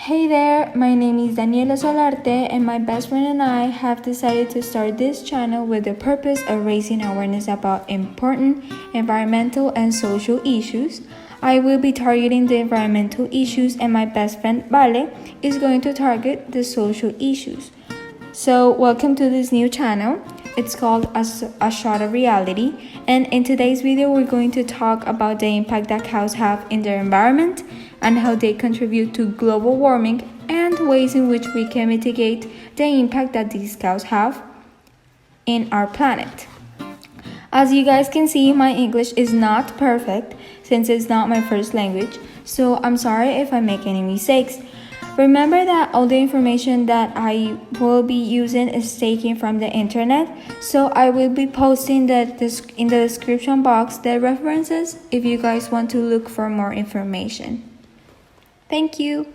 Hey there, my name is Daniela Solarte, and my best friend and I have decided to start this channel with the purpose of raising awareness about important environmental and social issues. I will be targeting the environmental issues, and my best friend Vale is going to target the social issues. So, welcome to this new channel. It's called A Shot of Reality, and in today's video, we're going to talk about the impact that cows have in their environment and how they contribute to global warming and ways in which we can mitigate the impact that these cows have in our planet. As you guys can see, my English is not perfect since it's not my first language, so I'm sorry if I make any mistakes. Remember that all the information that I will be using is taken from the internet, so I will be posting in the description box the references if you guys want to look for more information. Thank you.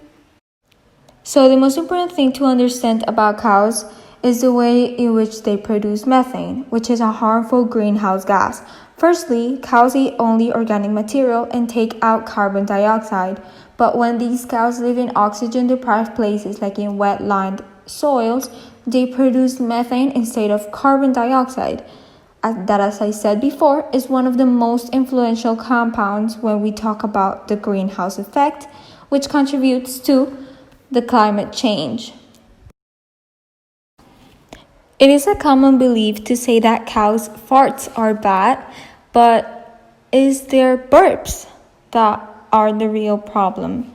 So the most important thing to understand about cows is the way in which they produce methane, which is a harmful greenhouse gas. Firstly, cows eat only organic material and take out carbon dioxide. But when these cows live in oxygen-deprived places like in wetland soils, they produce methane instead of carbon dioxide. That, as I said before, is one of the most influential compounds when we talk about the greenhouse effect, which contributes to the climate change. It is a common belief to say that cows' farts are bad, but it's their burps that are the real problem.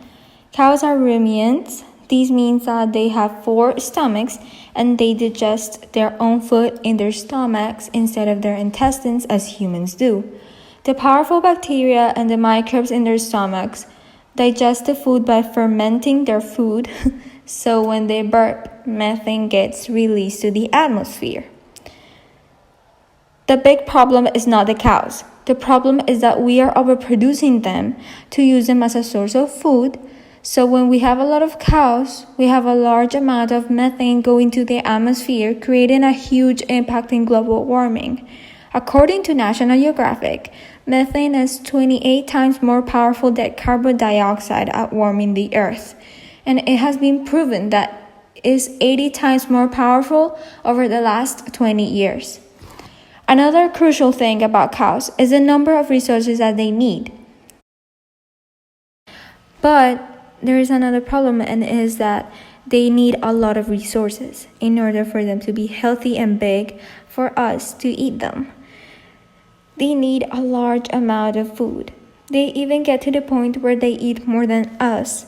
Cows are ruminants. This means that they have 4 stomachs and they digest their own food in their stomachs instead of their intestines as humans do. The powerful bacteria and the microbes in their stomachs digest the food by fermenting their food, so when they burp, methane gets released to the atmosphere. The big problem is not the cows. The problem is that we are overproducing them to use them as a source of food. So when we have a lot of cows, we have a large amount of methane going to the atmosphere, creating a huge impact in global warming. According to National Geographic, methane is 28 times more powerful than carbon dioxide at warming the earth. And it has been proven that it is 80 times more powerful over the last 20 years. Another crucial thing about cows is the number of resources that they need. But there is another problem, and it is that they need a lot of resources in order for them to be healthy and big for us to eat them. They need a large amount of food. They even get to the point where they eat more than us.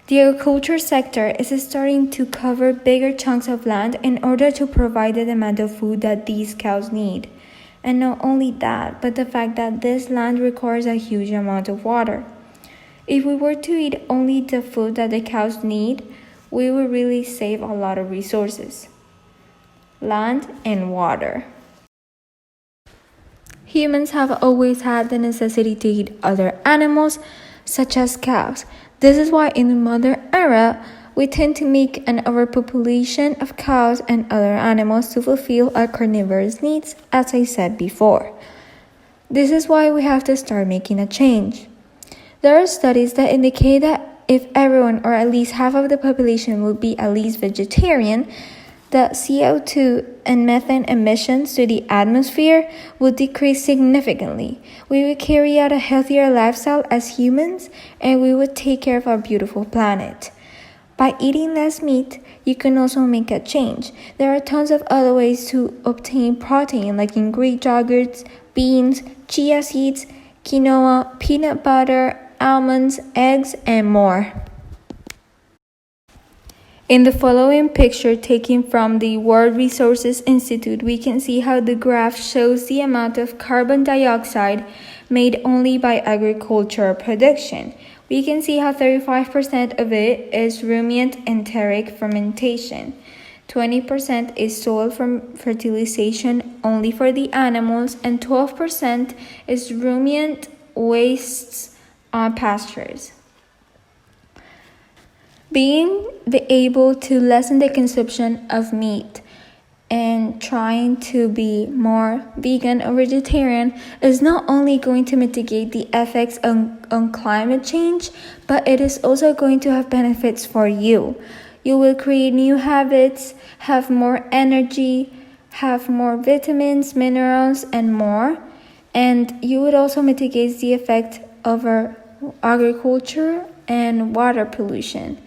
The agriculture sector is starting to cover bigger chunks of land in order to provide the amount of food that these cows need. And not only that, but the fact that this land requires a huge amount of water. If we were to eat only the food that the cows need, we would really save a lot of resources. Land and water. Humans have always had the necessity to eat other animals, such as cows. This is why in the modern era, we tend to make an overpopulation of cows and other animals to fulfill our carnivorous needs, as I said before. This is why we have to start making a change. There are studies that indicate that if everyone, or at least half of the population, would be at least vegetarian, the CO2 and methane emissions to the atmosphere would decrease significantly. We would carry out a healthier lifestyle as humans, and we would take care of our beautiful planet. By eating less meat, you can also make a change. There are tons of other ways to obtain protein, like in Greek yogurts, beans, chia seeds, quinoa, peanut butter, almonds, eggs, and more. In the following picture taken from the World Resources Institute, we can see how the graph shows the amount of carbon dioxide made only by agricultural production. We can see how 35% of it is ruminant enteric fermentation. 20% is soil fertilization only for the animals, and 12% is ruminant wastes on pastures. Being able to lessen the consumption of meat and trying to be more vegan or vegetarian is not only going to mitigate the effects on climate change, but it is also going to have benefits for you. You will create new habits, have more energy, have more vitamins, minerals, and more. And you would also mitigate the effect of our agriculture and water pollution.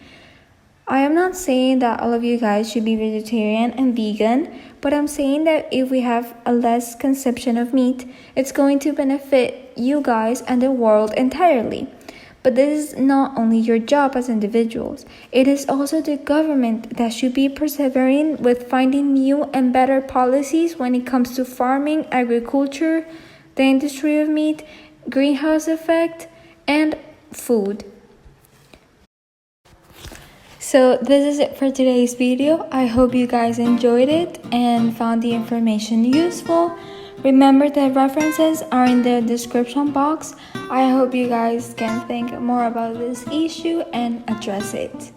I am not saying that all of you guys should be vegetarian and vegan, but I'm saying that if we have a less consumption of meat, it's going to benefit you guys and the world entirely. But this is not only your job as individuals, it is also the government that should be persevering with finding new and better policies when it comes to farming, agriculture, the industry of meat, greenhouse effect, and food. So this is it for today's video. I hope you guys enjoyed it and found the information useful. Remember that references are in the description box. I hope you guys can think more about this issue and address it.